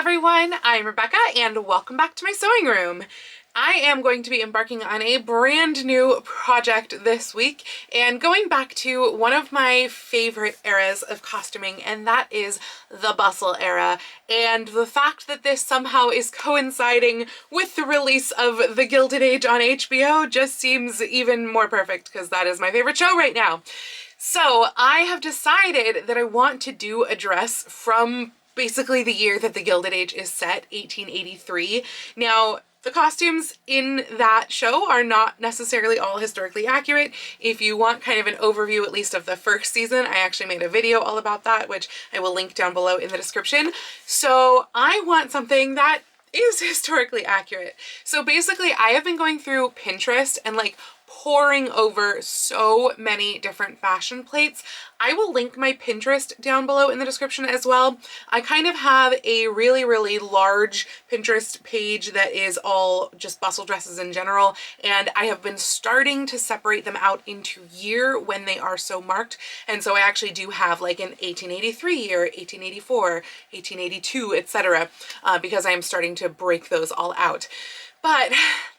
everyone, I'm Rebecca and welcome back to my sewing room. I am going to be embarking on a brand new project this week and going back to one of my favorite eras of costuming, and that is the Bustle era. And the fact that this somehow is coinciding with the release of The Gilded Age on HBO just seems even more perfect because that is my favorite show right now. So I have decided that I want to do a dress from basically the year that the Gilded Age is set, 1883. Now, the costumes in that show are not necessarily all historically accurate. If you want kind of an overview, at least of the first season, I actually made a video all about that, which I will link down below in the description. So I want something that is historically accurate. So basically, I have been going through Pinterest and like poring over so many different fashion plates. I will link my Pinterest down below in the description as well. I kind of have a really large Pinterest page that is all just bustle dresses in general, and I have been starting to separate them out into year when they are so marked. And so I actually do have like an 1883 year, 1884, 1882, etc. Because I am starting to break those all out. But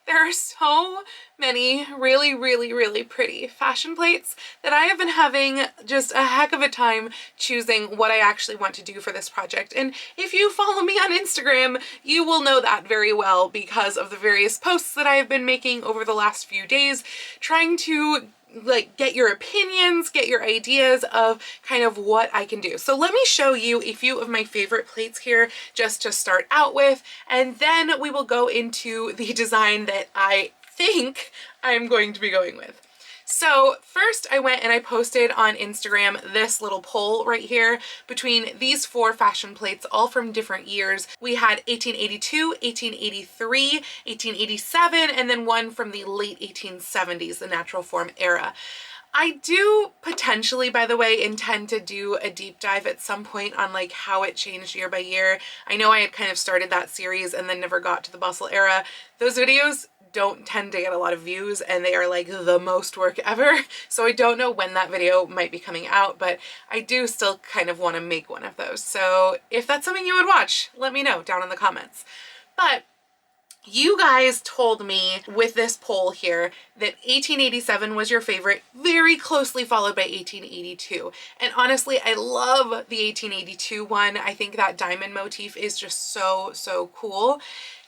there are so many really pretty fashion plates that I have been having just a heck of a time choosing what I actually want to do for this project. And if you follow me on Instagram, you will know that very well because of the various posts that I have been making over the last few days, trying to like get your opinions, get your ideas of kind of what I can do. So let me show you a few of my favorite plates here just to start out with, and then we will go into the design that I think I'm going to be going with. So first I went and I posted on Instagram this little poll right here between these four fashion plates, all from different years. We had 1882, 1883, 1887, and then one from the late 1870s, the natural form era. I do potentially, by the way, intend to do a deep dive at some point on like how it changed year by year. I know I had kind of started that series and then never got to the Bustle era. Those videos don't tend to get a lot of views and they are like the most work ever. So I don't know when that video might be coming out, but I do still kind of want to make one of those. So if that's something you would watch, let me know down in the comments. But you guys told me with this poll here that 1887 was your favorite, very closely followed by 1882. And honestly, I love the 1882 one. I think that diamond motif is just so cool.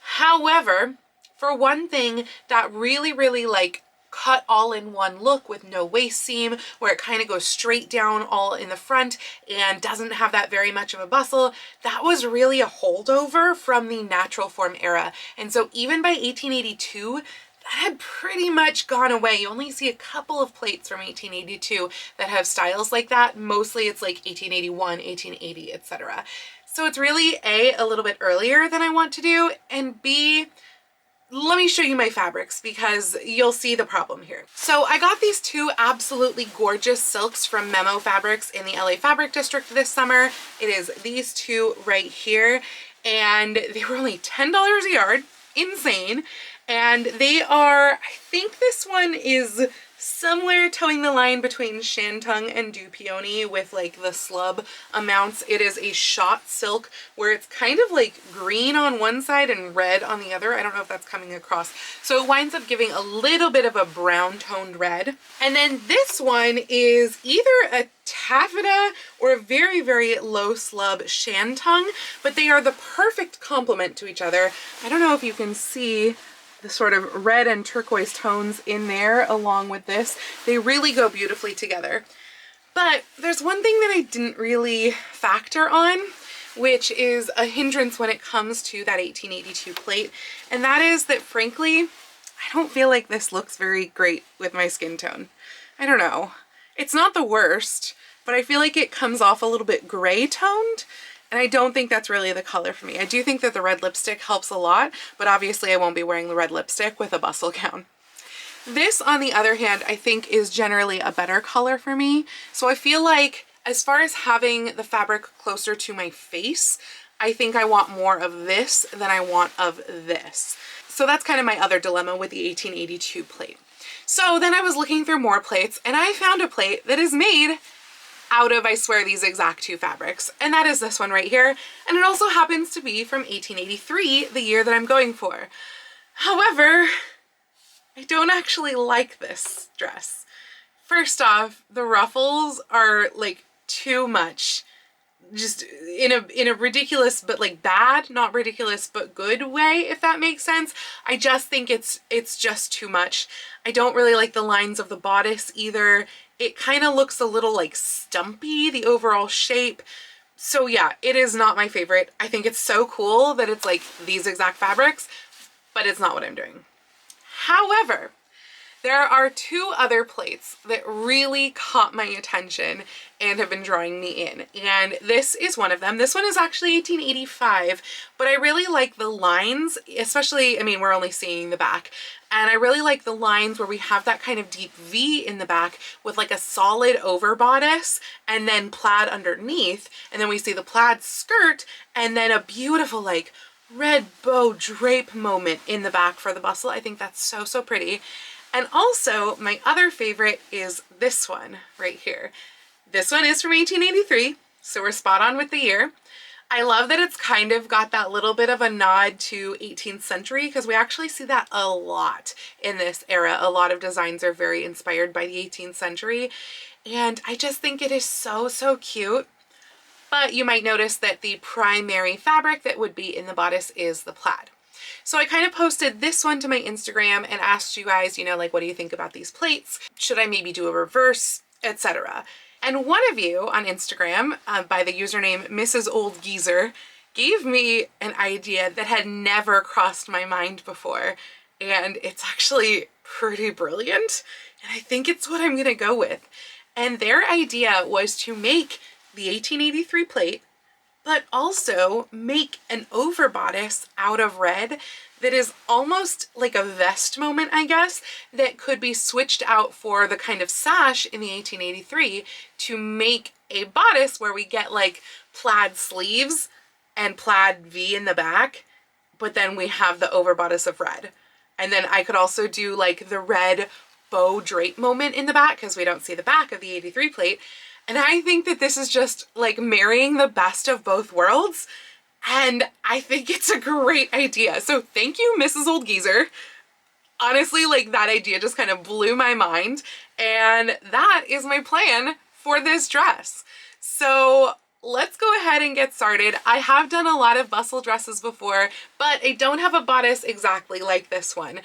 However, for one thing that really like cut all in one look with no waist seam, where it kind of goes straight down all in the front and doesn't have that very much of a bustle, that was really a holdover from the natural form era. And so even by 1882, that had pretty much gone away. You only see a couple of plates from 1882 that have styles like that. Mostly it's like 1881, 1880, etc. So it's really a little bit earlier than I want to do, and B, let me show you my fabrics because you'll see the problem here. So I got these two absolutely gorgeous silks from Memo Fabrics in the LA Fabric District this summer. It is these two right here, and they were only $10 a yard, insane. And they are, I think this one is somewhere towing the line between Shantung and Du Peony with like the slub amounts. It is a shot silk where it's kind of like green on one side and red on the other. I don't know if that's coming across. So it winds up giving a little bit of a brown toned red. And then this one is either a taffeta or a very low slub Shantung, but they are the perfect complement to each other. I don't know if you can see the sort of red and turquoise tones in there along with this. They really go beautifully together. But there's one thing that I didn't really factor on, which is a hindrance when it comes to that 1882 plate, and that is that frankly, I don't feel like this looks very great with my skin tone. I don't know. It's not the worst, but I feel like it comes off a little bit gray toned, and I don't think that's really the color for me. I do think that the red lipstick helps a lot, but obviously I won't be wearing the red lipstick with a bustle gown. This, on the other hand, I think is generally a better color for me. So I feel like as far as having the fabric closer to my face, I think I want more of this than I want of this. So that's kind of my other dilemma with the 1882 plate. So then I was looking through more plates and I found a plate that is made out of, I swear, these exact two fabrics, and that is this one right here, and it also happens to be from 1883, the year that I'm going for. However, I don't actually like this dress. First off, the ruffles are like too much, just in a ridiculous but like bad, not ridiculous but good way, if that makes sense. I just think it's just too much. I don't really like the lines of the bodice either. It kind of looks a little like stumpy, the overall shape. So yeah, it is not my favorite. I think it's so cool that it's like these exact fabrics, but it's not what I'm doing. However, there are two other plates that really caught my attention and have been drawing me in, and this is one of them. This one is actually 1885, but I really like the lines, especially, I mean, we're only seeing the back, and I really like the lines where we have that kind of deep V in the back with like a solid over bodice and then plaid underneath, and then we see the plaid skirt and then a beautiful like red bow drape moment in the back for the bustle. I think that's so, so pretty. And also, my other favorite is this one right here. This one is from 1883, so we're spot on with the year. I love that it's kind of got that little bit of a nod to 18th century, because we actually see that a lot in this era. A lot of designs are very inspired by the 18th century, and I just think it is so, so cute. But you might notice that the primary fabric that would be in the bodice is the plaid. So I kind of posted this one to my Instagram and asked you guys, you know, like, what do you think about these plates? Should I maybe do a reverse, etc.? And one of you on Instagram, by the username Mrs. Old Geezer, gave me an idea that had never crossed my mind before. And it's actually pretty brilliant. And I think it's what I'm gonna go with. And their idea was to make the 1883 plate, but also make an over bodice out of red that is almost like a vest moment, I guess, that could be switched out for the kind of sash in the 1883 to make a bodice where we get like plaid sleeves and plaid V in the back, but then we have the over bodice of red. And then I could also do like the red bow drape moment in the back, because we don't see the back of the 83 plate. And I think that this is just like marrying the best of both worlds. And I think it's a great idea. So thank you, Mrs. Old Geezer. Honestly, like that idea just kind of blew my mind. And that is my plan for this dress. So let's go ahead and get started. I have done a lot of bustle dresses before, but I don't have a bodice exactly like this one.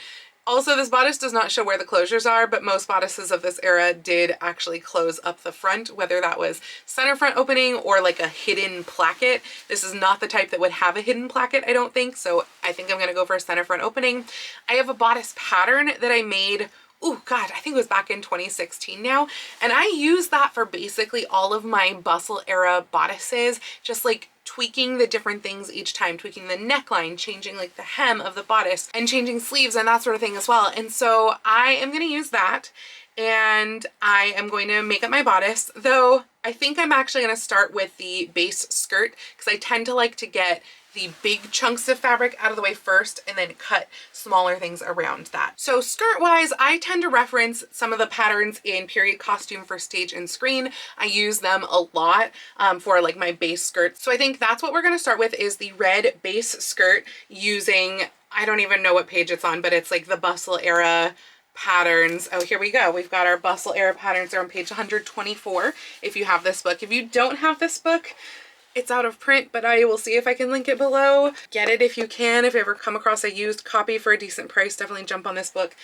Also, this bodice does not show where the closures are, but most bodices of this era did actually close up the front, whether that was center front opening or like a hidden placket. This is not the type that would have a hidden placket, I don't think, so I think I'm gonna go for a center front opening. I have a bodice pattern that I made, oh God, I think it was back in 2016 now, and I use that for basically all of my bustle era bodices, just like tweaking the different things each time, tweaking the neckline, changing like the hem of the bodice, and changing sleeves and that sort of thing as well. And so I am going to use that, and I am going to make up my bodice, though I think I'm actually going to start with the base skirt, because I tend to like to get the big chunks of fabric out of the way first and then cut smaller things around that. So skirt wise, I tend to reference some of the patterns in Period Costume for Stage and Screen. I use them a lot for like my base skirt. So I think that's what we're going to start with, is the red base skirt using, I don't even know what page it's on, but it's like the Bustle era patterns. Oh, here we go. We've got our Bustle era patterns. They're on page 124 if you have this book. If you don't have this book, it's out of print, but I will see if I can link it below. Get it if you can. If you ever come across a used copy for a decent price, definitely jump on this book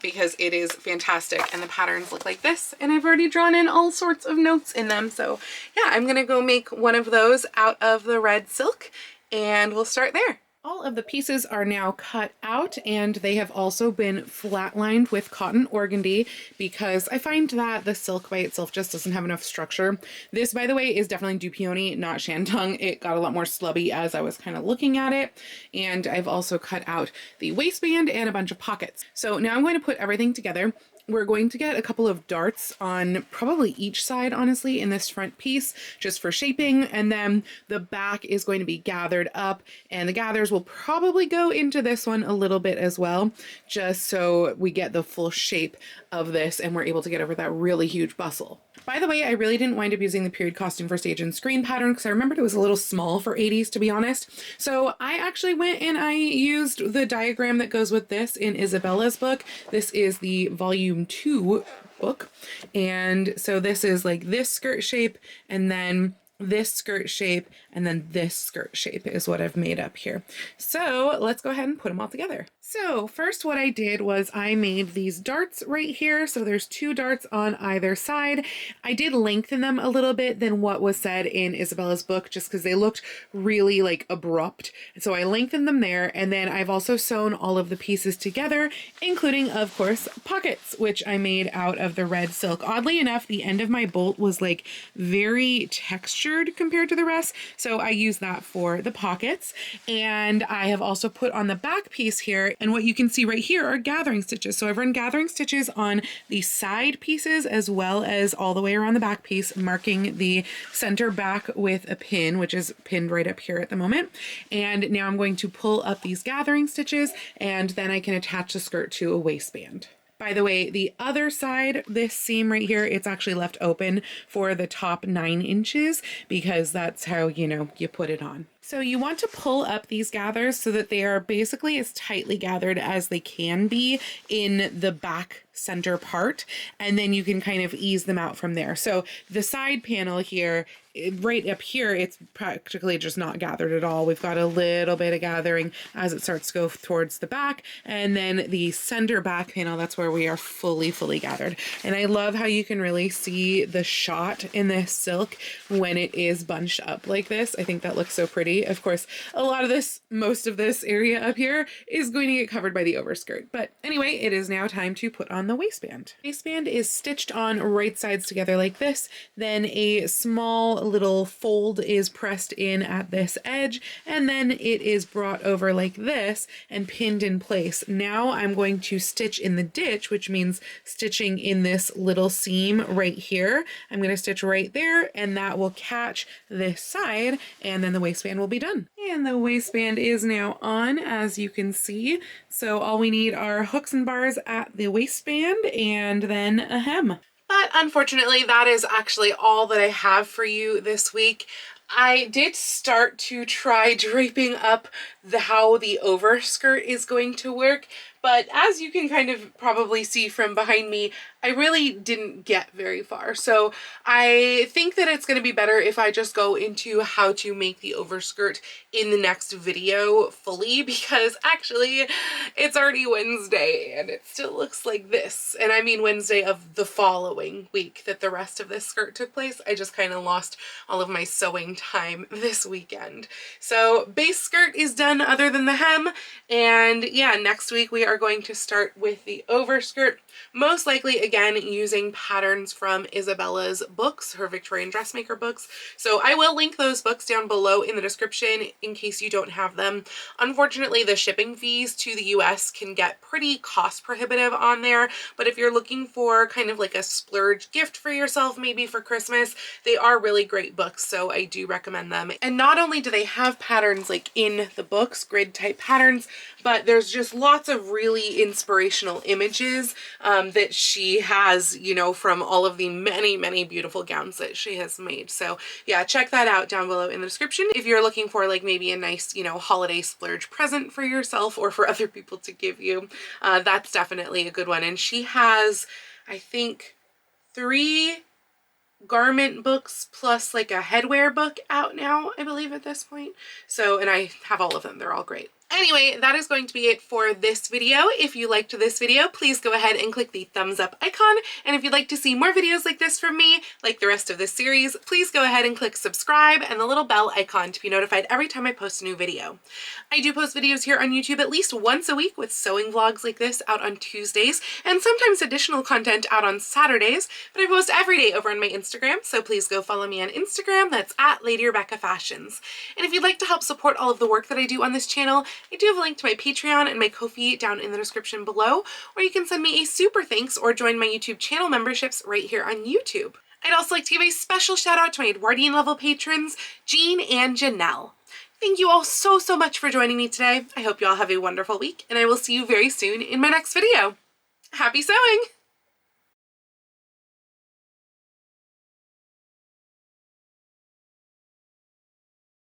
because it is fantastic. And the patterns look like this, and I've already drawn in all sorts of notes in them. So yeah, I'm gonna go make one of those out of the red silk, and we'll start there. All of the pieces are now cut out, and they have also been flatlined with cotton organdy, because I find that the silk by itself just doesn't have enough structure. This, by the way, is definitely Dupioni, not Shantung. It got a lot more slubby as I was kind of looking at it. And I've also cut out the waistband and a bunch of pockets. So now I'm going to put everything together. We're going to get a couple of darts on probably each side, honestly, in this front piece, just for shaping. And then the back is going to be gathered up, and the gathers will probably go into this one a little bit as well, just so we get the full shape of this and we're able to get over that really huge bustle. By the way, I really didn't wind up using the period costume for stage and screen pattern because I remembered it was a little small for 80s, to be honest. So I actually went and I used the diagram that goes with this in Isabella's book. This is the volume 2 book. And so this is like this skirt shape, and then this skirt shape, and then this skirt shape is what I've made up here. So let's go ahead and put them all together. So first what I did was I made these darts right here. So there's 2 darts on either side. I did lengthen them a little bit than what was said in Isabella's book, just because they looked really like abrupt. So I lengthened them there, and then I've also sewn all of the pieces together, including of course pockets, which I made out of the red silk. Oddly enough, the end of my bolt was like very textured compared to the rest, so I used that for the pockets. And I have also put on the back piece here, and what you can see right here are gathering stitches. So I've run gathering stitches on the side pieces as well as all the way around the back piece, marking the center back with a pin, which is pinned right up here at the moment. And now I'm going to pull up these gathering stitches, and then I can attach the skirt to a waistband. By the way, the other side, this seam right here, it's actually left open for the top 9 inches because that's how, you know, you put it on. So you want to pull up these gathers so that they are basically as tightly gathered as they can be in the back center part, and then you can kind of ease them out from there. So the side panel here, right up here, it's practically just not gathered at all. We've got a little bit of gathering as it starts to go towards the back, and then the center back panel, that's where we are fully gathered. And I love how you can really see the shot in this silk when it is bunched up like this. I think that looks so pretty. Of course, a lot of this, most of this area up here is going to get covered by the overskirt. But anyway, it is now time to put on the waistband. Waistband is stitched on right sides together like this. Then a small little fold is pressed in at this edge, and then it is brought over like this and pinned in place. Now I'm going to stitch in the ditch, which means stitching in this little seam right here. I'm going to stitch right there, and that will catch this side, and then the waistband will be done. And the waistband is now on, as you can see. So all we need are hooks and bars at the waistband and then a hem. But unfortunately, that is actually all that I have for you this week. I did start to try draping up how the overskirt is going to work, but as you can kind of probably see from behind me, I really didn't get very far. So I think that it's going to be better if I just go into how to make the overskirt in the next video fully, because actually it's already Wednesday and it still looks like this. And I mean Wednesday of the following week that the rest of this skirt took place. I just kind of lost all of my sewing time this weekend. So base skirt is done other than the hem. And yeah, next week we are going to start with the overskirt, most likely again using patterns from Isabella's books, her Victorian dressmaker books. So I will link those books down below in the description in case you don't have them. Unfortunately, the shipping fees to the US can get pretty cost prohibitive on there, but if you're looking for kind of like a splurge gift for yourself, maybe for Christmas, they are really great books, so I do recommend them. And not only do they have patterns like in the books, grid type patterns, but there's just lots of really inspirational images that she has, you know, from all of the many beautiful gowns that she has made. So yeah, check that out down below in the description if you're looking for like maybe a nice, you know, holiday splurge present for yourself or for other people to give you. That's definitely a good one. And she has, I think, 3 garment books plus like a headwear book out now, I believe, at this point. So, and I have all of them. They're all great. Anyway, that is going to be it for this video. If you liked this video, please go ahead and click the thumbs up icon. And if you'd like to see more videos like this from me, like the rest of this series, please go ahead and click subscribe and the little bell icon to be notified every time I post a new video. I do post videos here on YouTube at least once a week with sewing vlogs like this out on Tuesdays and sometimes additional content out on Saturdays, but I post every day over on my Instagram, so please go follow me on Instagram. That's at Lady Rebecca Fashions. And if you'd like to help support all of the work that I do on this channel, I do have a link to my Patreon and my Ko-fi down in the description below, or you can send me a super thanks or join my YouTube channel memberships right here on YouTube. I'd also like to give a special shout out to my Edwardian level patrons, Jean and Janelle. Thank you all so much for joining me today. I hope you all have a wonderful week, and I will see you very soon in my next video. Happy sewing!